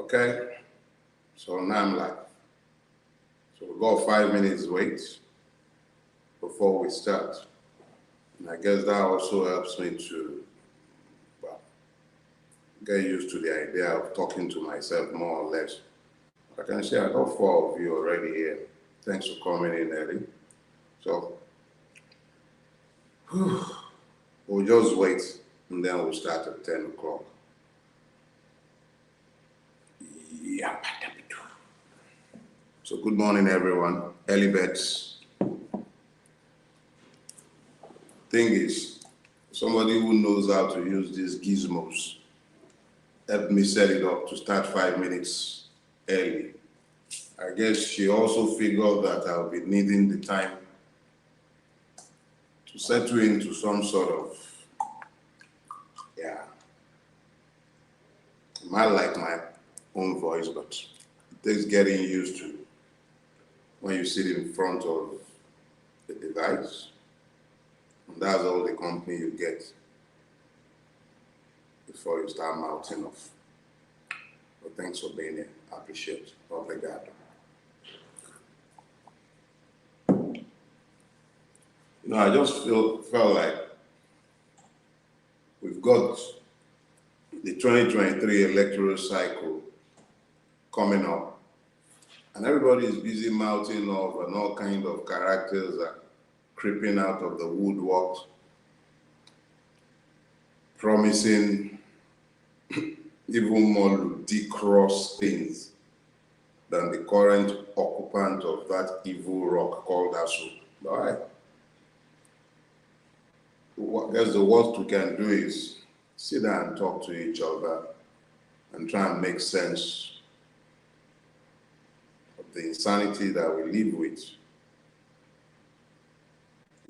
Okay, so now I'm live. So we got 5 minutes wait before we start. And I guess that also helps me to get used to the idea of talking to myself more or less. I can say I got 4 of you already here. Thanks for coming in early. So we'll just wait and then we'll start at 10 o'clock. Yeah. So good morning, everyone. Early bets. Thing is, somebody who knows how to use these gizmos helped me set it up to start 5 minutes early. I guess she also figured that I'll be needing the time to settle into some sort of, I might like my own voice, but it takes getting used to when you sit in front of the device. And that's all the company you get before you start mouthing off. But thanks for being here. I appreciate it. Obrigado. I just felt like we've got the 2023 electoral cycle coming up, and everybody is busy mouthing off, and all kinds of characters are creeping out of the woodwork, promising even more ludicrous things than the current occupant of that evil rock called Asu. All right. I guess the worst we can do is sit down and talk to each other and try and make sense of the insanity that we live with.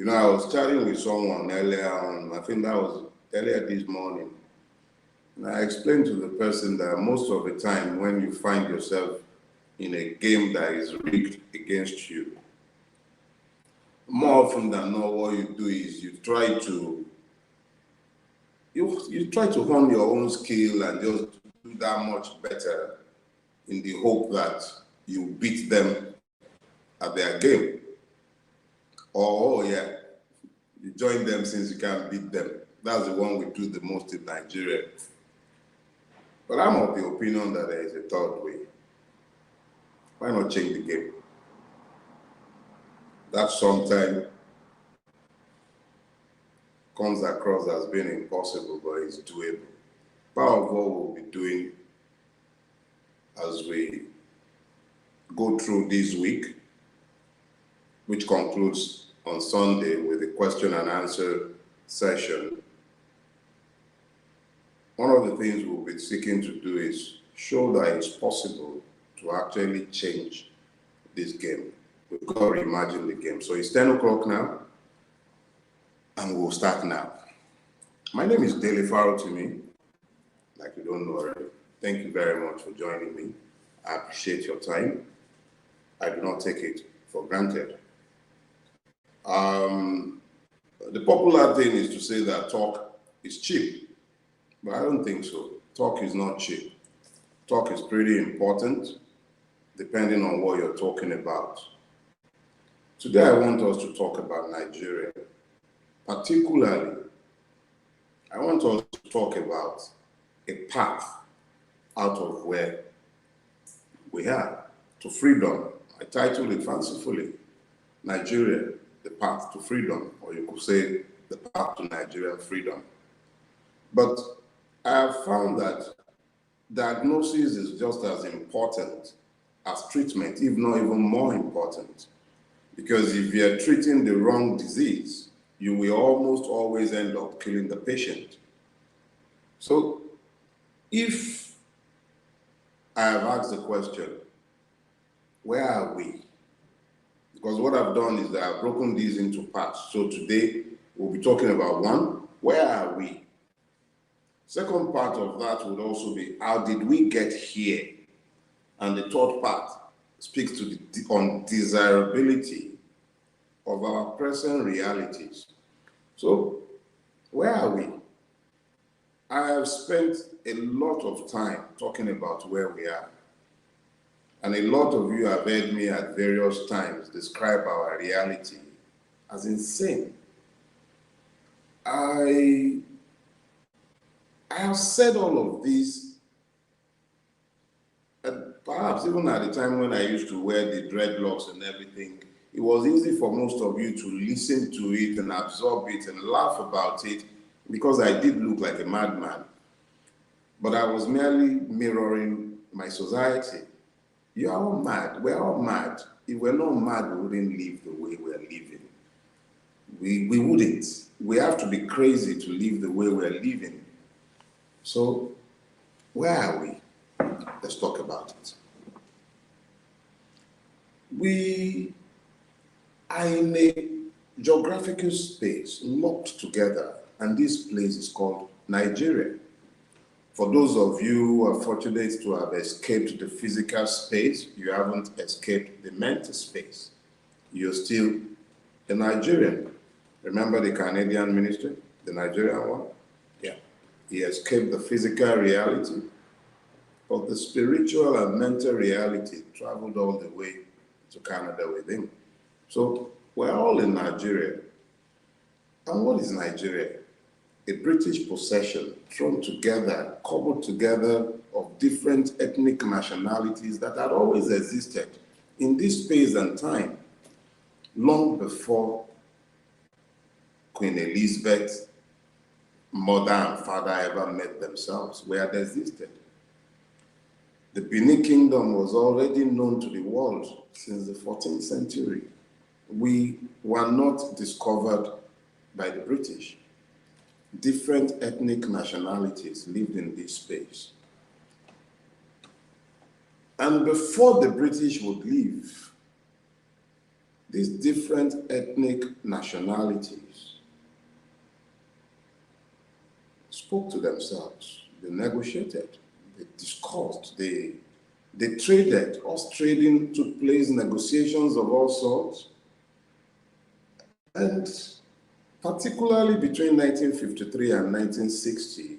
I was chatting with someone earlier on, I think that was earlier this morning, and I explained to the person that most of the time when you find yourself in a game that is rigged against you, more often than not, what you do is you try to hone your own skill and just do that much better in the hope that you beat them at their game. Or, you join them since you can't beat them. That's the one we do the most in Nigeria. But I'm of the opinion that there is a third way. Why not change the game? That sometimes comes across as being impossible, but it's doable. Part of what we'll be doing as we go through this week, which concludes on Sunday with a question and answer session. One of the things we'll be seeking to do is show that it's possible to actually change this game. We've got to reimagine the game. So it's 10 o'clock now, and we'll start now. My name is Dele Farotimi, like you don't know already. Thank you very much for joining me. I appreciate your time. I do not take it for granted. The popular thing is to say that talk is cheap, but I don't think so. Talk is not cheap. Talk is pretty important, depending on what you're talking about. Today, I want us to talk about Nigeria. Particularly, I want us to talk about a path out of where we are to freedom. I titled it fancifully, Nigeria, the path to freedom, or you could say the path to Nigerian freedom. But I have found that diagnosis is just as important as treatment, if not even more important. Because if you're treating the wrong disease, you will almost always end up killing the patient. So if I have asked the question, where are we? Because what I've done is that I've broken these into parts. So today we'll be talking about one, where are we? Second part of that would also be, how did we get here? And the third part speaks to the undesirability of our present realities. So, where are we? I have spent a lot of time talking about where we are. And a lot of you have heard me at various times describe our reality as insane. I have said all of this, and perhaps even at the time when I used to wear the dreadlocks and everything, it was easy for most of you to listen to it and absorb it and laugh about it because I did look like a madman. But I was merely mirroring my society. You are all mad. We're all mad. If we're not mad, we wouldn't live the way we're living. We wouldn't. We have to be crazy to live the way we're living. So, where are we? Let's talk about it. We are in a geographical space locked together, and this place is called Nigeria. For those of you who are fortunate to have escaped the physical space, you haven't escaped the mental space. You're still a Nigerian. Remember the Canadian minister, the Nigerian one? Yeah. He escaped the physical reality, but the spiritual and mental reality traveled all the way to Canada with him. So we're all in Nigeria. And what is Nigeria? A British possession thrown together, cobbled together of different ethnic nationalities that had always existed in this space and time, long before Queen Elizabeth's mother and father ever met themselves, where they existed. The Benin Kingdom was already known to the world since the 14th century. We were not discovered by the British. Different ethnic nationalities lived in this space. And before the British would leave, these different ethnic nationalities spoke to themselves. They negotiated, they discussed, they traded. Us trading took place, negotiations of all sorts. And particularly between 1953 and 1960,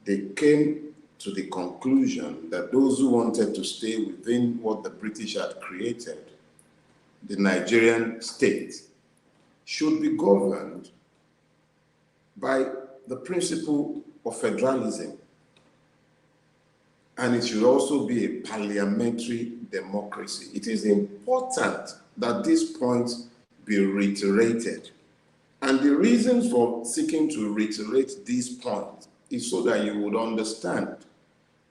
they came to the conclusion that those who wanted to stay within what the British had created, the Nigerian state, should be governed by the principle of federalism. And it should also be a parliamentary democracy. It is important that this point be reiterated. And the reason for seeking to reiterate this point is so that you would understand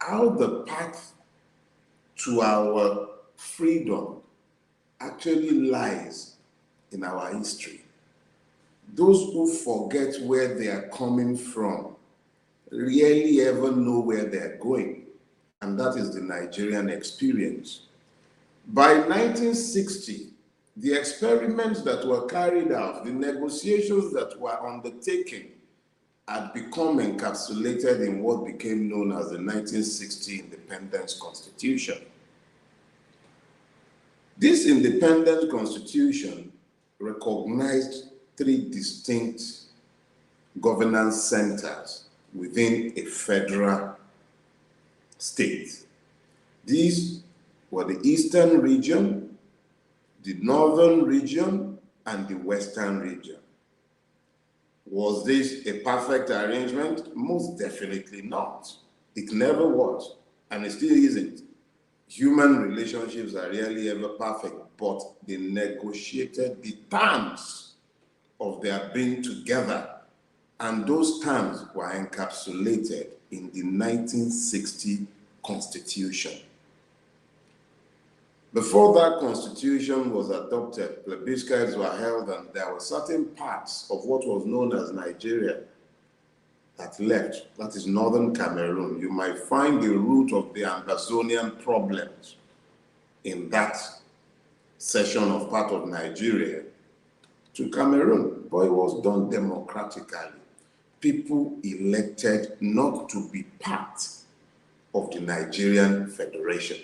how the path to our freedom actually lies in our history. Those who forget where they are coming from rarely ever know where they're going. And that is the Nigerian experience. By 1960, the experiments that were carried out, the negotiations that were undertaken, had become encapsulated in what became known as the 1960 Independence Constitution. This Independence Constitution recognized three distinct governance centers within a federal state. These were the Eastern region, the Northern region, and the Western region. Was this a perfect arrangement? Most definitely not. It never was, and it still isn't. Human relationships are rarely ever perfect, but they negotiated the terms of their being together, and those terms were encapsulated in the 1960 Constitution. Before that Constitution was adopted, plebiscites were held, and there were certain parts of what was known as Nigeria that left. That is northern Cameroon. You might find the root of the Amazonian problems in that section of part of Nigeria to Cameroon, but it was done democratically. People elected not to be part of the Nigerian Federation.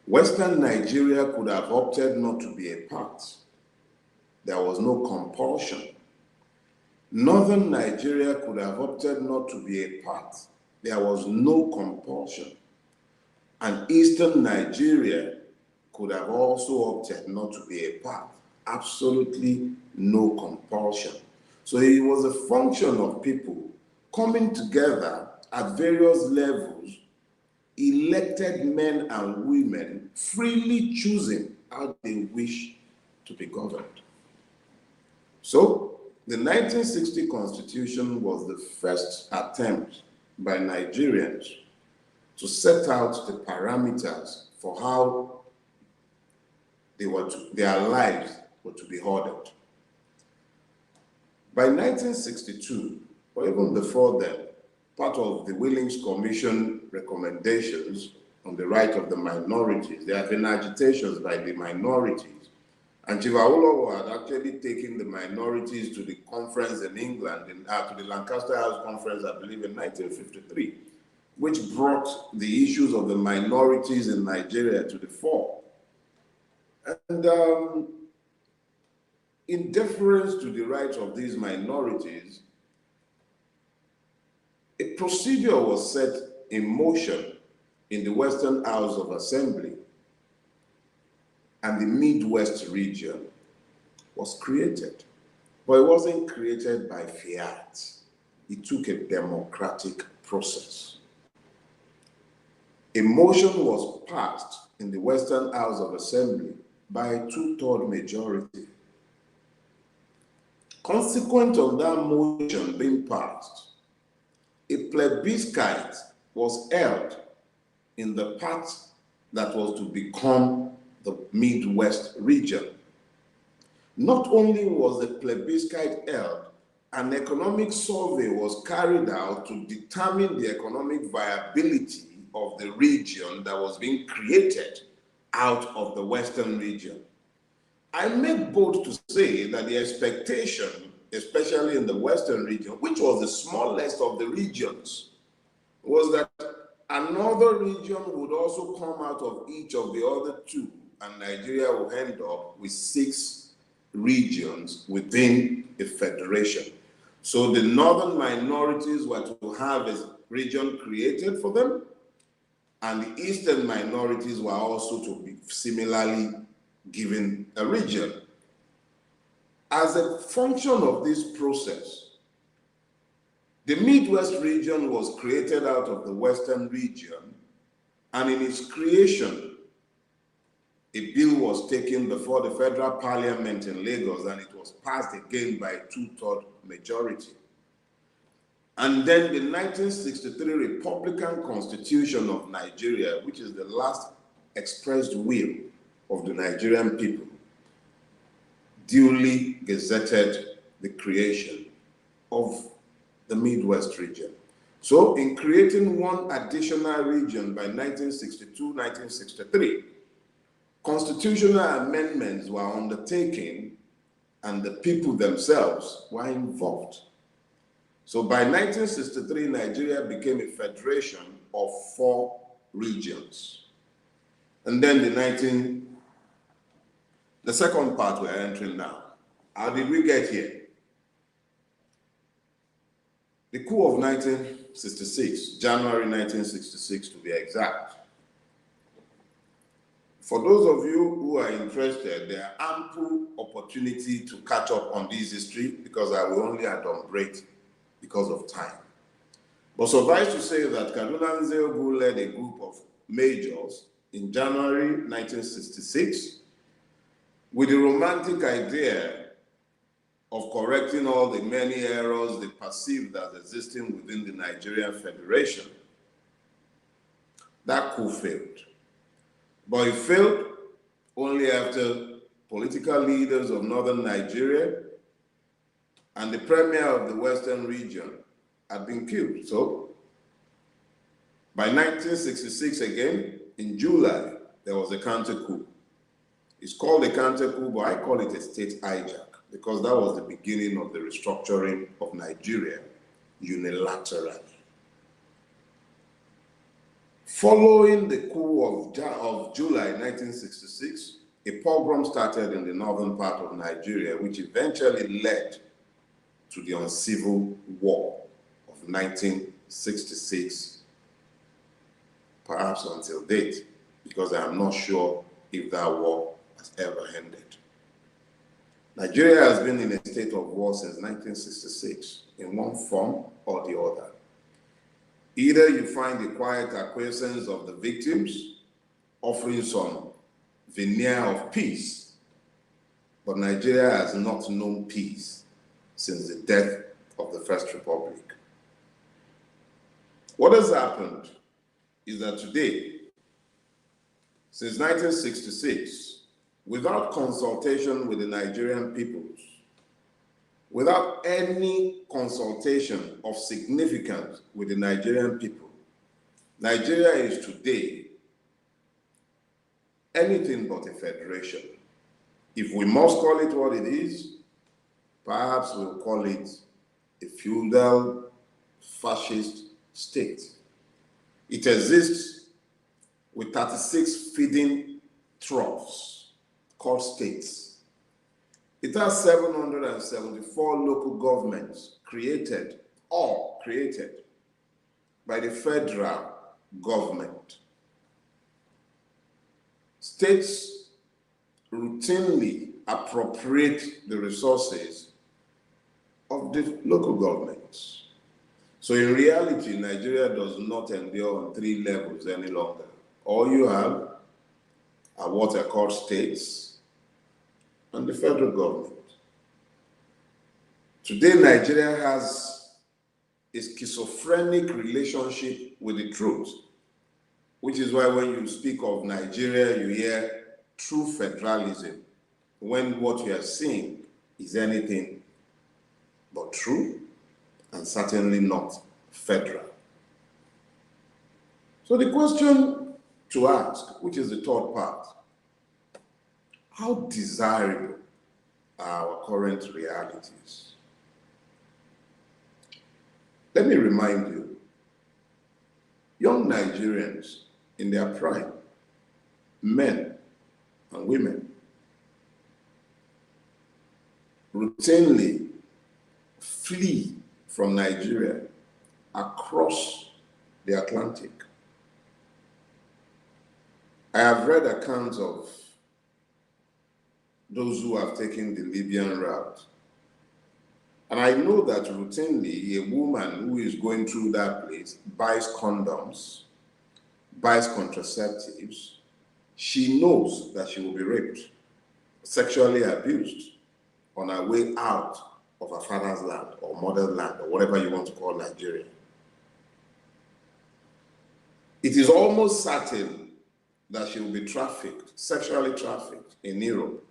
Western Nigeria could have opted not to be a part. There was no compulsion. Northern Nigeria could have opted not to be a part. There was no compulsion. And Eastern Nigeria could have also opted not to be a part. Absolutely no compulsion. So it was a function of people coming together at various levels, elected men and women, freely choosing how they wish to be governed. So the 1960 Constitution was the first attempt by Nigerians to set out the parameters for how their lives were to be ordered. By 1962, or even before then, part of the Willings Commission recommendations on the right of the minorities, there have been agitations by the minorities. And Chief Awolowo had actually taken the minorities to the conference in England, to the Lancaster House Conference, I believe, in 1953, which brought the issues of the minorities in Nigeria to the fore. And in deference to the rights of these minorities, a procedure was set in motion in the Western House of Assembly, and the Midwest region was created. But it wasn't created by fiat. It took a democratic process. A motion was passed in the Western House of Assembly by a 2/3 majority. Consequent on that motion being passed, a plebiscite was held in the part that was to become the Midwest region. Not only was the plebiscite held, an economic survey was carried out to determine the economic viability of the region that was being created out of the Western region. I make bold to say that the expectation, especially in the Western region, which was the smallest of the regions, was that another region would also come out of each of the other two, and Nigeria will end up with 6 regions within a federation. So the northern minorities were to have a region created for them, and the eastern minorities were also to be similarly given a region. As a function of this process, the Midwest region was created out of the Western region, and in its creation, a bill was taken before the Federal Parliament in Lagos, and it was passed again by a 2/3 majority. And then the 1963 Republican Constitution of Nigeria, which is the last expressed will of the Nigerian people, duly gazetted the creation of the Midwest region. So in creating one additional region by 1962-1963, constitutional amendments were undertaken and the people themselves were involved. So by 1963, Nigeria became a federation of 4 regions. And then the second part we're entering now. How did we get here? The coup of 1966, January 1966 to be exact. For those of you who are interested, there are ample opportunity to catch up on this history because I will only adumbrate because of time. But suffice to say that Kaduna Nzeogwu led a group of majors in January 1966 with the romantic idea of correcting all the many errors they perceived as existing within the Nigerian Federation. That coup failed. But it failed only after political leaders of northern Nigeria and the premier of the Western region had been killed. So, by 1966 again, in July, there was a counter-coup. It's called a counter-coup, but I call it a state hijack because that was the beginning of the restructuring of Nigeria unilaterally. Following the coup of July 1966, a pogrom started in the northern part of Nigeria, which eventually led to the uncivil war of 1966, perhaps until date, because I am not sure if that war has ever ended. Nigeria has been in a state of war since 1966 in one form or the other. Either you find the quiet acquiescence of the victims offering some veneer of peace, but Nigeria has not known peace since the death of the First Republic. What has happened is that today, since 1966, without consultation with the Nigerian peoples, without any consultation of significance with the Nigerian people, Nigeria is today anything but a federation. If we must call it what it is, perhaps we'll call it a feudal fascist state. It exists with 36 feeding troughs called states. It has 774 local governments created by the federal government. States routinely appropriate the resources of the local governments. So in reality, Nigeria does not endure on 3 levels any longer. All you have are what are called states and the federal government. Today, Nigeria has a schizophrenic relationship with the truth, which is why when you speak of Nigeria, you hear true federalism, when what you are seeing is anything but true and certainly not federal. So the question to ask, which is the third part, how desirable are our current realities? Let me remind you, young Nigerians in their prime, men and women, routinely flee from Nigeria across the Atlantic. I have read accounts of those who have taken the Libyan route. And I know that routinely a woman who is going through that place buys condoms, buys contraceptives. She knows that she will be raped, sexually abused on her way out of her father's land or mother's land or whatever you want to call Nigeria. It is almost certain that she will be trafficked, sexually trafficked in Europe.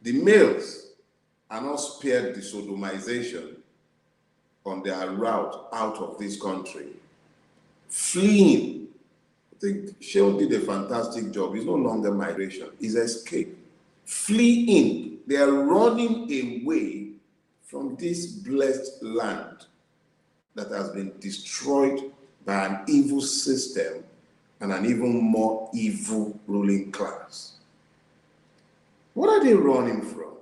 The males are not spared the sodomization on their route out of this country, fleeing. I think Shell did a fantastic job. It's no longer migration, it's escape. Fleeing, they are running away from this blessed land that has been destroyed by an evil system and an even more evil ruling class. What are they running from?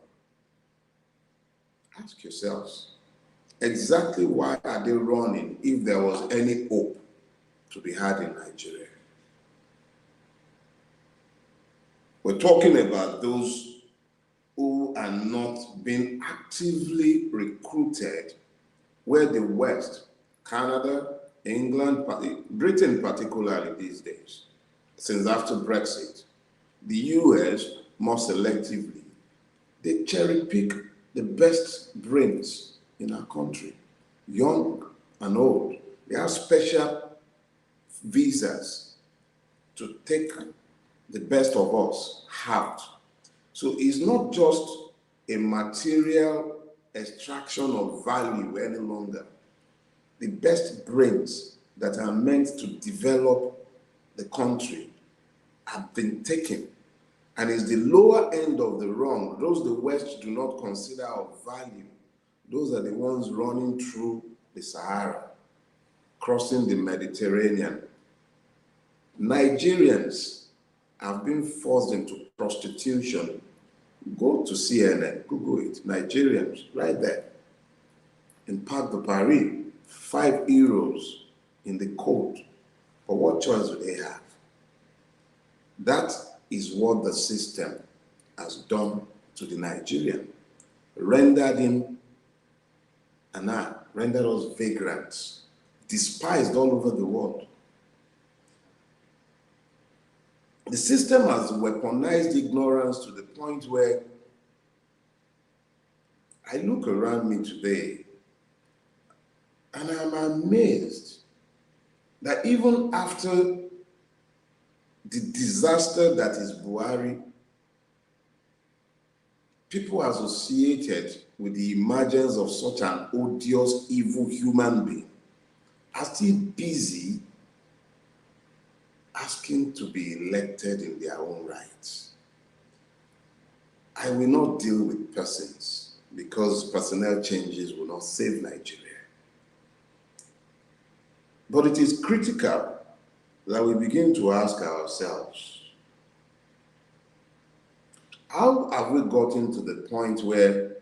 Ask yourselves, exactly why are they running if there was any hope to be had in Nigeria? We're talking about those who are not being actively recruited, where the West, Canada, England, Britain particularly these days, since after Brexit, the US more selectively, they cherry pick the best brains in our country, young and old. They have special visas to take the best of us out. So it's not just a material extraction of value any longer. The best brains that are meant to develop the country have been taken. And it's the lower end of the rung, those the West do not consider of value. Those are the ones running through the Sahara, crossing the Mediterranean. Nigerians have been forced into prostitution Go to CNN, Google it, Nigerians, right there. In Parc de Paris, €5 in the cold. But what choice do they have? That is what the system has done to the Nigerian. Rendered him and rendered us vagrants, despised all over the world. The system has weaponized ignorance to the point where I look around me today and I'm amazed that even after the disaster that is Buhari, people associated with the emergence of such an odious, evil human being are still busy asking to be elected in their own rights. I will not deal with persons because personnel changes will not save Nigeria. But it is critical that we begin to ask ourselves, how have we gotten to the point where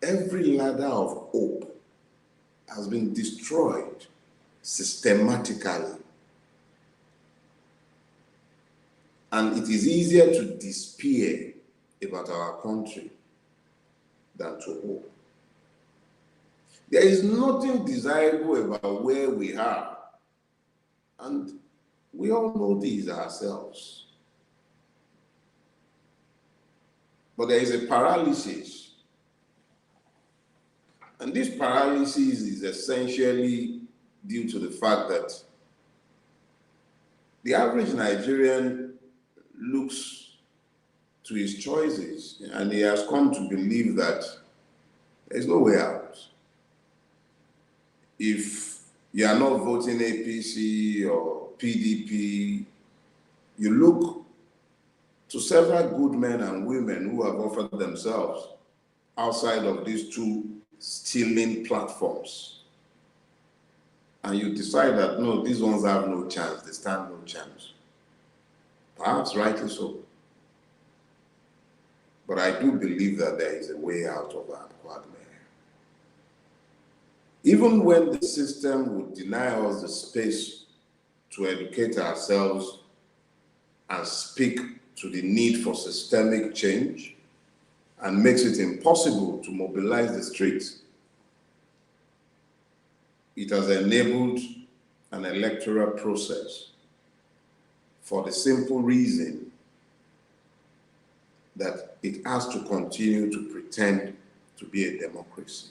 every ladder of hope has been destroyed systematically? And it is easier to despair about our country than to hope. There is nothing desirable about where we are, and we all know these ourselves. But there is a paralysis, and this paralysis is essentially due to the fact that the average Nigerian looks to his choices and he has come to believe that there is no way out. If you are not voting APC or PDP, you look to several good men and women who have offered themselves outside of these two stealing platforms. And you decide that, no, these ones have no chance, they stand no chance. Perhaps rightly so. But I do believe that there is a way out of that quagmire. Even when the system would deny us the space to educate ourselves and speak to the need for systemic change and makes it impossible to mobilize the streets, it has enabled an electoral process for the simple reason that it has to continue to pretend to be a democracy.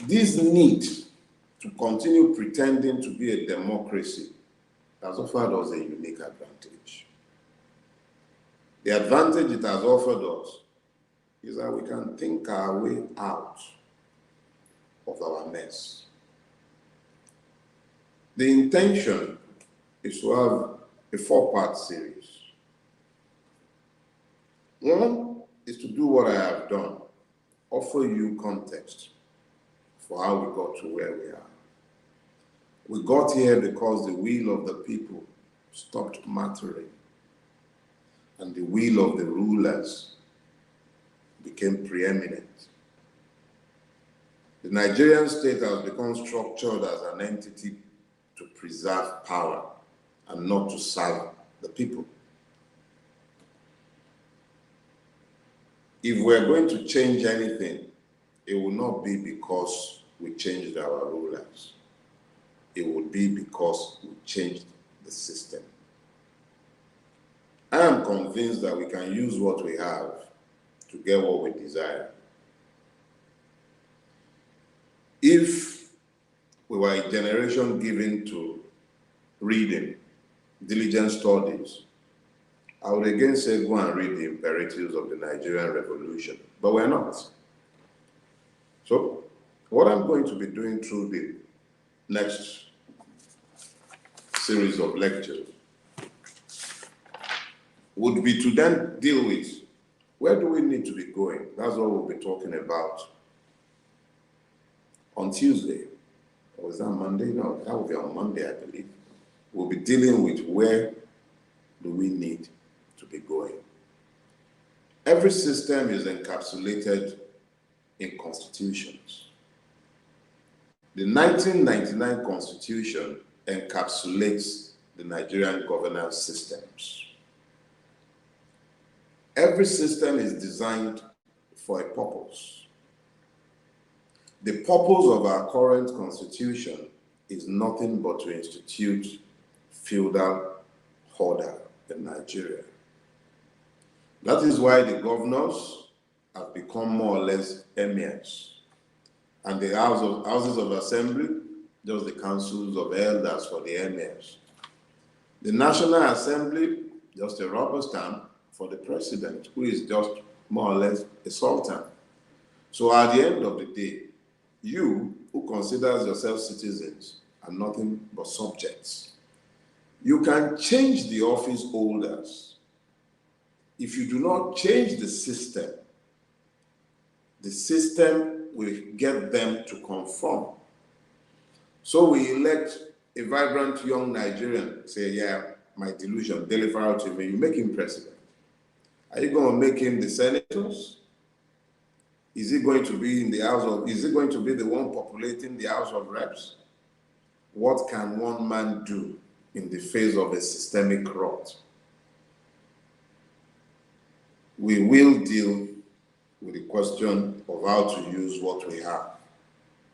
This need to continue pretending to be a democracy has offered us a unique advantage. The advantage it has offered us is that we can think our way out of our mess. The intention is to have a 4-part series. One is to do what I have done, offer you context for how we got to where we are. We got here because the will of the people stopped mattering, and the will of the rulers became preeminent. The Nigerian state has become structured as an entity to preserve power and not to serve the people. If we're going to change anything, it will not be because we changed our rulers. It would be because we changed the system. I am convinced that we can use what we have to get what we desire. If we were a generation given to reading, diligent studies, I would again say go and read the imperatives of the Nigerian Revolution, but we're not. So, what I'm going to be doing through the next series of lectures would be to then deal with where do we need to be going. That's what we'll be talking about on Tuesday. Or is that Monday? No, that will be on Monday, I believe. We'll be dealing with where do we need to be going. Every system is encapsulated in constitutions. The 1999 Constitution encapsulates the Nigerian governance systems. Every system is designed for a purpose. The purpose of our current constitution is nothing but to institute feudal order in Nigeria. That is why the governors have become more or less emirs, and the houses of assembly, just the councils of elders for the emirs. The National Assembly, just a rubber stamp for the president, who is just more or less a sultan. So at the end of the day, you, who considers yourself citizens, are nothing but subjects. You can change the office holders. If you do not change the system will get them to conform. So we elect a vibrant young Nigerian, say, yeah, my delusion, deliver out to me, you make him president. Are you going to make him the senators? Is he going to be in the House of, is he going to be the one populating the House of Reps? What can one man do in the face of a systemic rot? We will deal with the question of how to use what we have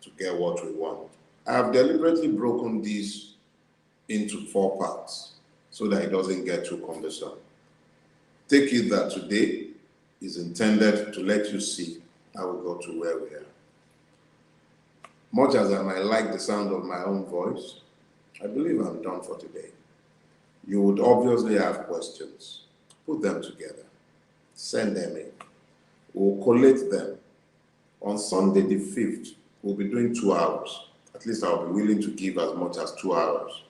to get what we want. I have deliberately broken these into 4 parts so that it doesn't get too cumbersome. Take it that today is intended to let you see how we got to where we are. Much as I might like the sound of my own voice, I believe I'm done for today. You would obviously have questions. Put them together. Send them in. We'll collate them. On Sunday the 5th, we'll be doing 2 hours. At least I'll be willing to give as much as 2 hours.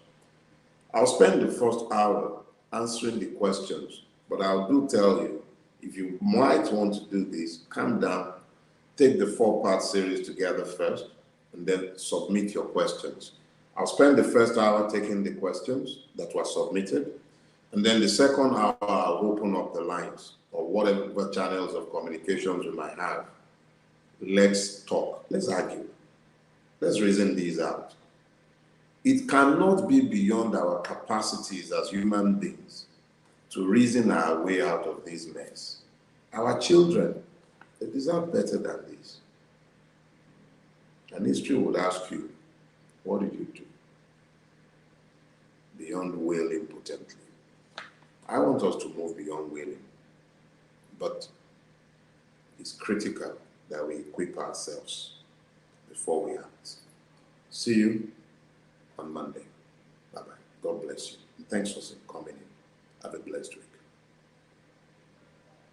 I'll spend the first hour answering the questions, but I do tell you, if you might want to do this, calm down, take the 4-part series together first, and then submit your questions. I'll spend the first hour taking the questions that were submitted, and then the second hour, I'll open up the lines or whatever channels of communications we might have. Let's talk, let's argue, let's reason these out. It cannot be beyond our capacities as human beings to reason our way out of this mess. Our children, they deserve better than this. And history would ask you, what did you do? Beyond wailing potently. I want us to move beyond wailing, but it's critical that we equip ourselves before we act. See you on Monday. Bye-bye. God bless you. And thanks for listening.